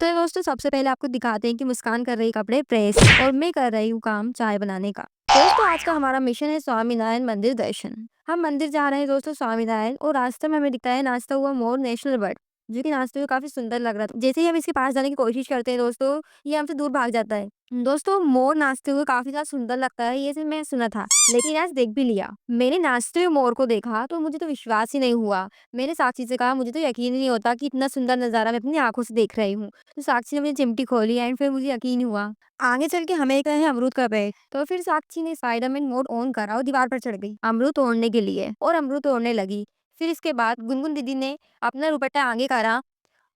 तो दोस्तों सबसे पहले आपको दिखाते हैं कि मुस्कान कर रही कपड़े प्रेस और मैं कर रही हूँ काम चाय बनाने का। दोस्तों आज का हमारा मिशन है स्वामीनारायण मंदिर दर्शन। हम मंदिर जा रहे हैं दोस्तों स्वामीनारायण, और रास्ते में हमें दिखता है नाचता हुआ मोर नेशनल बर्ड, जो कि नाचते हुए काफी सुंदर लग रहा था। जैसे ही हम इसके पास जाने की कोशिश करते हैं दोस्तों, ये हमसे दूर भाग जाता है। दोस्तों मोर नाचते हुए काफी ज्यादा सुंदर लगता है, ये सिर्फ मैं सुना था, लेकिन आज देख भी लिया। मैंने नाचते हुए मोर को देखा तो मुझे तो विश्वास ही नहीं हुआ। मैंने साक्षी से कहा मुझे तो यकीन ही नहीं होता कि इतना सुंदर नजारा मैं अपनी आंखों से देख रही हूँ। तो साक्षी ने मुझे चिमटी खोली एंड फिर मुझे यकीन हुआ। आगे चल के हमें एक है अमरूद का पेड़, तो फिर साक्षी ने स्पाइडरमैन मोड ऑन करा और दीवार पर चढ़ गई अमरूद तोड़ने के लिए, और अमरूद तोड़ने लगी। फिर इसके बाद गुनगुन दीदी ने अपना दुपट्टा आगे करा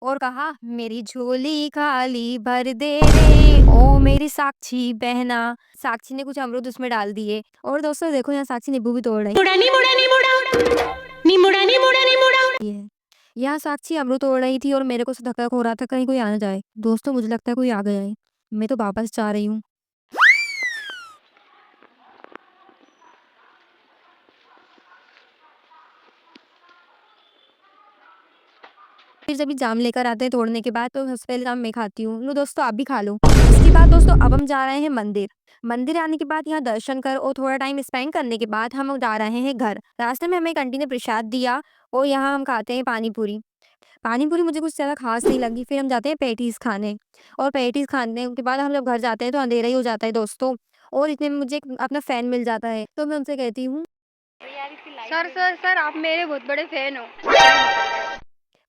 और कहा मेरी झोली खाली भर दे रे ओ मेरी साक्षी बहना। साक्षी ने कुछ अमरूद उसमें डाल दिए, और दोस्तों देखो यहाँ साक्षी नींबू भी तोड़ रही है। यहाँ साक्षी अमरूद तोड़ रही थी और मेरे को धक्का हो रहा था कहीं कोई आ ना जाए। दोस्तों मुझे लगता है कोई आ गया है, मैं तो वापस जा रही हूँ। फिर जब जाम लेकर आते हैं तोड़ने के बाद, तो सबसे पहले जाम मैं खाती हूँ। लो दोस्तों आप भी खा लो। इसके बाद दोस्तों अब हम जा रहे हैं मंदिर। मंदिर आने के बाद यहाँ दर्शन कर और थोड़ा टाइम स्पेंड करने के बाद हम जा रहे हैं घर। रास्ते में हमें एक आंटी ने प्रसाद दिया और यहाँ हम खाते हैं पानी पूरी। पानी पूरी मुझे कुछ ज्यादा खास नहीं लगी। फिर हम जाते हैं पैटीज खाने, और पैटीज खाने के बाद हम जब घर जाते हैं तो अंधेरा ही हो जाता है दोस्तों, और इतने में मुझे अपना फैन मिल जाता है। तो मैं उनसे कहती हूँ सर सर सर आप मेरे बहुत बड़े फैन हो।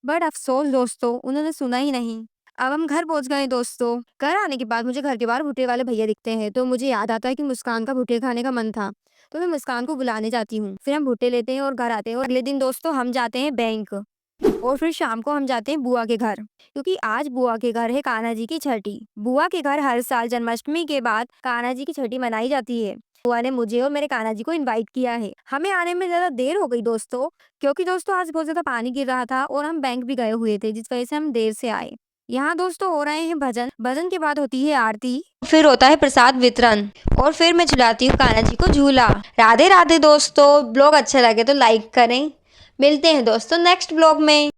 बट अफसोस दोस्तों उन्होंने सुना ही नहीं। अब हम घर पहुंच गए दोस्तों। घर आने के बाद मुझे घर के बाहर भुट्टे वाले भैया दिखते हैं, तो मुझे याद आता है कि मुस्कान का भुट्टे खाने का मन था, तो मैं मुस्कान को बुलाने जाती हूँ। फिर हम भुट्टे लेते हैं और घर आते हैं, और अगले दिन दोस्तों हम जाते हैं बैंक, और फिर शाम को हम जाते हैं बुआ के घर, क्योंकि आज बुआ के घर है कान्हा जी की छठी। बुआ के घर हर साल जन्माष्टमी के बाद कान्हा जी की छठी मनाई जाती है। बुआ ने मुझे और मेरे कान्हा जी को इनवाइट किया है। हमें आने में ज्यादा देर हो गई दोस्तों, क्योंकि दोस्तों आज बहुत ज्यादा पानी गिर रहा था और हम बैंक भी गए हुए थे, जिस वजह से हम देर से आए। यहाँ दोस्तों हो रहे हैं भजन। भजन के बाद होती है आरती, फिर होता है प्रसाद वितरण, और फिर मैं झुलाती हूँ कान्हा जी को झूला। राधे राधे दोस्तों। ब्लॉग अच्छा लगे तो लाइक करें। मिलते हैं दोस्तों नेक्स्ट ब्लॉग में।